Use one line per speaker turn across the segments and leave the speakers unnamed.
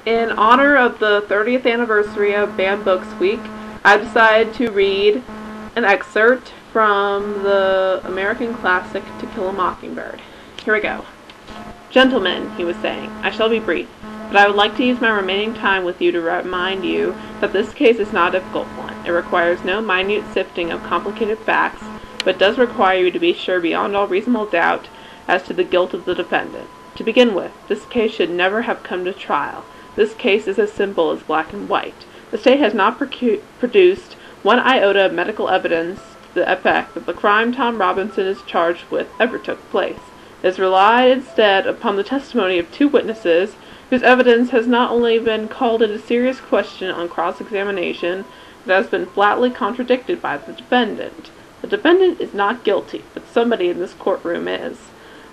In honor of the 30th anniversary of Banned Books Week, I decided to read an excerpt from the American classic To Kill a Mockingbird. Here we go. "Gentlemen," he was saying, "I shall be brief, but I would like to use my remaining time with you to remind you that this case is not a difficult one. It requires no minute sifting of complicated facts, but does require you to be sure beyond all reasonable doubt as to the guilt of the defendant. To begin with, this case should never have come to trial. This case is as simple as black and white. The state has not produced one iota of medical evidence to the effect that the crime Tom Robinson is charged with ever took place. It has relied instead upon the testimony of two witnesses whose evidence has not only been called into serious question on cross-examination, but has been flatly contradicted by the defendant. The defendant is not guilty, but somebody in this courtroom is.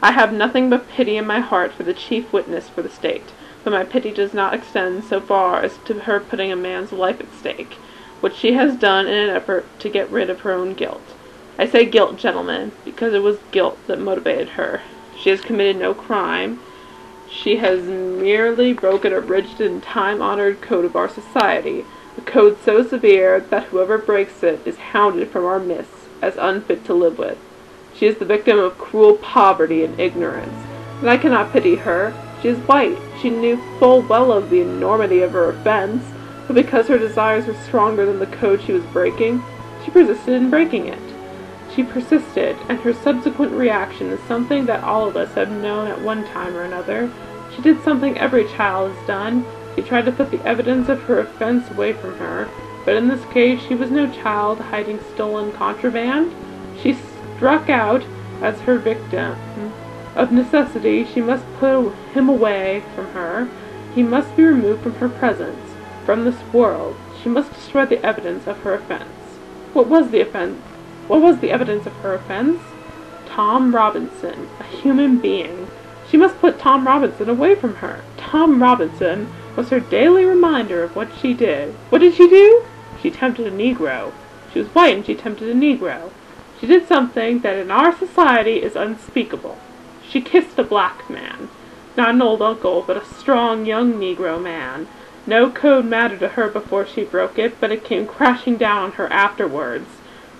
I have nothing but pity in my heart for the chief witness for the state, but my pity does not extend so far as to her putting a man's life at stake, which she has done in an effort to get rid of her own guilt. I say guilt, gentlemen, because it was guilt that motivated her. She has committed no crime. She has merely broken a rigid and time-honored code of our society, a code so severe that whoever breaks it is hounded from our midst as unfit to live with. She is the victim of cruel poverty and ignorance, and I cannot pity her. She is white. She knew full well of the enormity of her offense, but because her desires were stronger than the code she was breaking, she persisted in breaking it. She persisted, and her subsequent reaction is something that all of us have known at one time or another. She did something every child has done. She tried to put the evidence of her offense away from her, but in this case she was no child hiding stolen contraband. She struck out as her victim. Of necessity, she must put him away from her. He must be removed from her presence, from this world. She must destroy the evidence of her offense. What was the offense? What was the evidence of her offense? Tom Robinson, a human being. She must put Tom Robinson away from her. Tom Robinson was her daily reminder of what she did. What did she do? She tempted a Negro. She was white and she tempted a Negro. She did something that in our society is unspeakable. She kissed a black man. Not an old uncle, but a strong young Negro man. No code mattered to her before she broke it, but it came crashing down on her afterwards.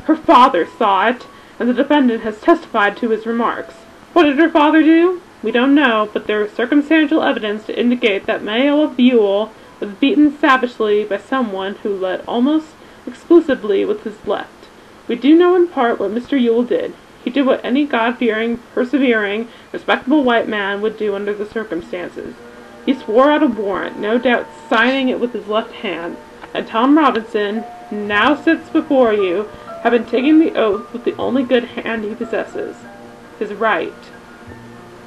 Her father saw it, and the defendant has testified to his remarks. What did her father do? We don't know, but there is circumstantial evidence to indicate that Mayo of Buell was beaten savagely by someone who led almost exclusively with his left. We do know in part what Mr. Ewell did. He did what any God-fearing, persevering, respectable white man would do under the circumstances. He swore out a warrant, no doubt signing it with his left hand, and Tom Robinson, who now sits before you, having taken the oath with the only good hand he possesses, his right.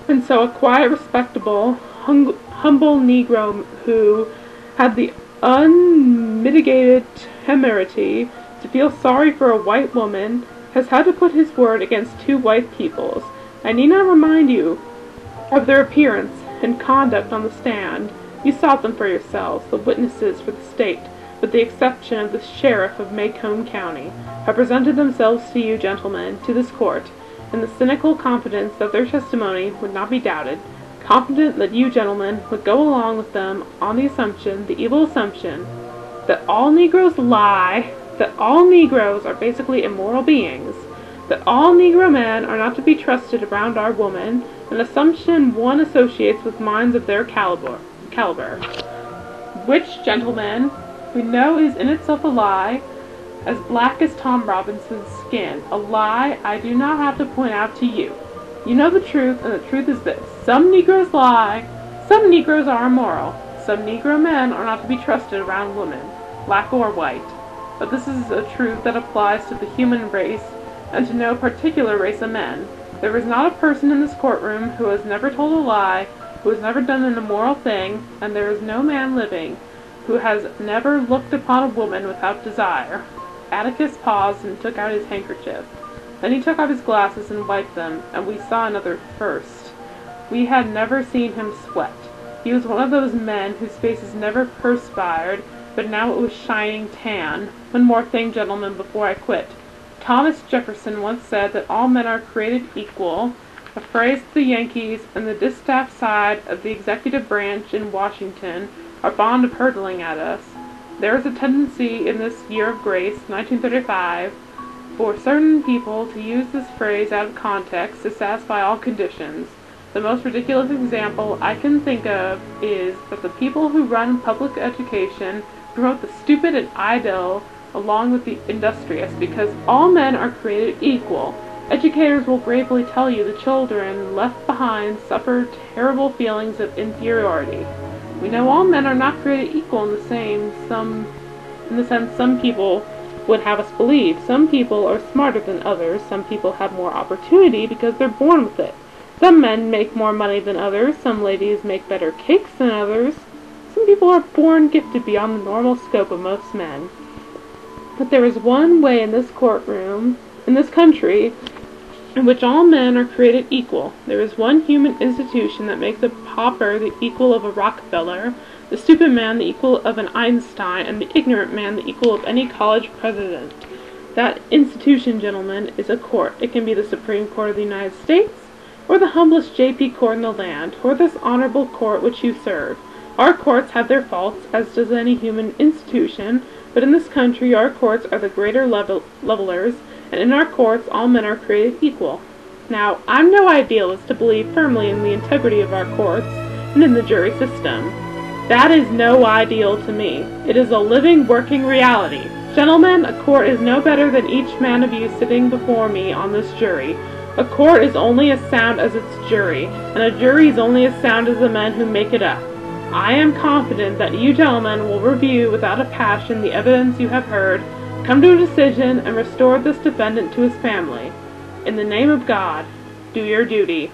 And so a quiet, respectable, humble Negro who had the unmitigated temerity to feel sorry for a white woman has had to put his word against two white peoples. I need not remind you of their appearance and conduct on the stand. You saw them for yourselves. The witnesses for the state, with the exception of the sheriff of Macomb County, have presented themselves to you, gentlemen, to this court, in the cynical confidence that their testimony would not be doubted, confident that you, gentlemen, would go along with them on the assumption, the evil assumption, that all Negroes lie, that all Negroes are basically immoral beings, that all Negro men are not to be trusted around our woman, an assumption one associates with minds of their caliber, which, gentlemen, we know is in itself a lie, as black as Tom Robinson's skin, a lie I do not have to point out to you. You know the truth, and the truth is this. Some Negroes lie, some Negroes are immoral, some Negro men are not to be trusted around women, black or white. But this is a truth that applies to the human race, and to no particular race of men. There is not a person in this courtroom who has never told a lie, who has never done an immoral thing, and there is no man living who has never looked upon a woman without desire. Atticus paused and took out his handkerchief. Then he took off his glasses and wiped them, and we saw another first. We had never seen him sweat. He was one of those men whose faces never perspired, but now it was shining tan. One more thing, gentlemen, before I quit. Thomas Jefferson once said that all men are created equal,
a phrase the Yankees and the distaff side of the executive branch in Washington are fond of hurtling at us. There is a tendency in this year of grace, 1935, for certain people to use this phrase out of context to satisfy all conditions. The most ridiculous example I can think of is that the people who run public education promote the stupid and idle along with the industrious because all men are created equal. Educators will gravely tell you the children left behind suffer terrible feelings of inferiority. We know all men are not created equal in the sense some people would have us believe. Some people are smarter than others. Some people have more opportunity because they're born with it. Some men make more money than others. Some ladies make better cakes than others. Some people are born gifted beyond the normal scope of most men. But there is one way in this courtroom, in this country, in which all men are created equal. There is one human institution that makes a pauper the equal of a Rockefeller, the stupid man the equal of an Einstein, and the ignorant man the equal of any college president. That institution, gentlemen, is a court. It can be the Supreme Court of the United States, or the humblest J.P. court in the land, or this honorable court which you serve. Our courts have their faults, as does any human institution, but in this country our courts are the greater levelers, and in our courts all men are created equal. Now, I'm no idealist to believe firmly in the integrity of our courts and in the jury system. That is no ideal to me. It is a living, working reality. Gentlemen, a court is no better than each man of you sitting before me on this jury. A court is only as sound as its jury, and a jury is only as sound as the men who make it up. I am confident that you gentlemen will review without a passion the evidence you have heard, come to a decision, and restore this defendant to his family. In the name of God, do your duty.